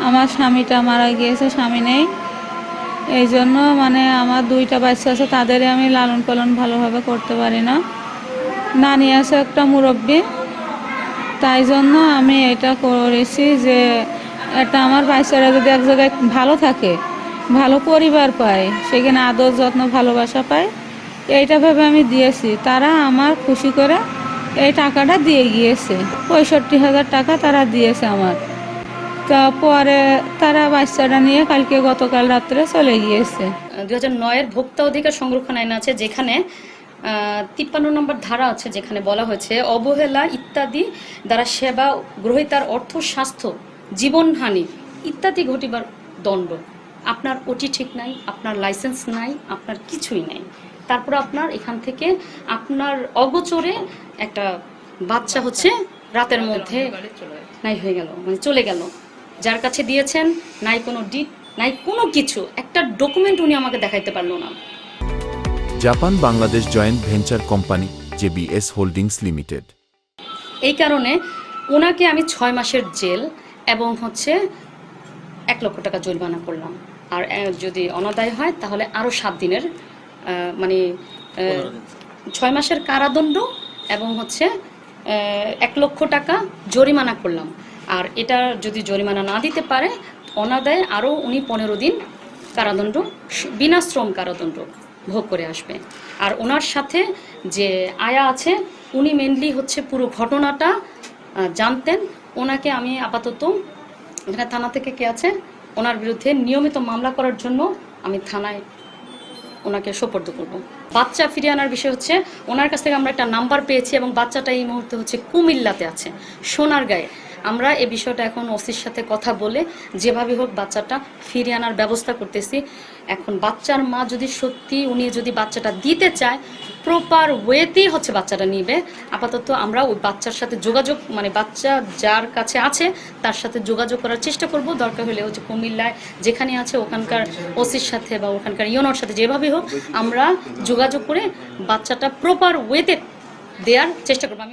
আমার স্বামীটা মারা গিয়েছে, স্বামী নেই। এই জন্য মানে আমার 2টা বাচ্চা আছে, তাদের আমি লালন পালন ভালোভাবে করতে পারি না। নানি আছে একটা মুরব্বী, তাই জন্য আমি এটা করেছি যে এটা আমার বাচ্চারা যদি এক জায়গায় ভালো থাকে, ভালো পরিবার পায়, সেখানে আদর যত্ন ভালোবাসা পায়, এইটা ভেবে আমি দিয়েছি। তারা আমার খুশি করে এই টাকাটা দিয়ে গিয়েছে, 65,000 টাকা তারা দিয়েছে আমার। তারপরে তারা বাচ্চাটা নিয়ে গতকাল রাত্রে চলে গিয়েছে। 2009-এর ভোক্তা অধিকার সংরক্ষণ আইন আছে, যেখানে 53 নম্বর ধারা আছে, যেখানে বলা হয়েছে অবহেলা ইত্যাদি দ্বারা সেবা গ্রহীতার অর্থ, স্বাস্থ্য, জীবনহানি ইত্যাদি ঘটিবার দণ্ড। আপনার ওটি ঠিক নাই, আপনার লাইসেন্স নাই, আপনার কিছুই নাই, তারপর আপনার এখান থেকে আপনার অগোচরে একটা বাচ্চা হচ্ছে রাতের মধ্যে নাই হয়ে গেল, মানে চলে গেল। যার কাছে দিয়েছেন নাই কোনো ডিট, নাই কোনো কিছু, একটা ডকুমেন্ট উনি আমাকে দেখাইতে পারলো না। Japan Bangladesh joint venture company JBS holdings limited. এই কারণে ওনাকে আমি 6 মাসের জেল এবং হচ্ছে 1 লক্ষ টাকা জরিমানা করলাম। আর যদি অনাদায় হয় তাহলে আরও 7 দিনের মানে 6 মাসের কারাদণ্ড এবং হচ্ছে 1 লক্ষ টাকা জরিমানা করলাম। আর এটা যদি জরিমানা না দিতে পারে, অনাদায়ে আরও উনি 15 দিন কারাদণ্ড, বিনাশ্রম কারাদণ্ড ভোগ করে আসবে। আর ওনার সাথে যে আয়া আছে, উনি মেনলি হচ্ছে পুরো ঘটনাটা জানতেন। ওনাকে আমি আপাতত এখানে থানা থেকে কে আছে, ওনার বিরুদ্ধে নিয়মিত মামলা করার জন্য আমি থানায় ওনাকে সোপর্দ করব। বাচ্চা ফিরিয়ে আনার বিষয় হচ্ছে, ওনার কাছ থেকে আমরা একটা নাম্বার পেয়েছি এবং বাচ্চাটা এই মুহূর্তে হচ্ছে কুমিল্লাতে আছে, সোনারগাঁয়ে। আমরা এই বিষয়টা এখন ওসির সাথে কথা বলে যেভাবে হোক বাচ্চাটা ফিরিয়ে আনার ব্যবস্থা করতেছি। এখন বাচ্চার মা যদি সত্যি উনি যদি বাচ্চাটা দিতে চায়, প্রপার ওয়েতেই হচ্ছে বাচ্চাটা নিবে। আপাতত আমরা ওই বাচ্চার সাথে যোগাযোগ, মানে বাচ্চা যার কাছে আছে তার সাথে যোগাযোগ করার চেষ্টা করব। দরকার হলে হচ্ছে কুমিল্লায় যেখানে আছে ওখানকার ওসির সাথে বা ওখানকার ইউনোর সাথে যেভাবে হোক আমরা যোগাযোগ করে বাচ্চাটা প্রপার ওয়েতে দেওয়ার চেষ্টা করবো।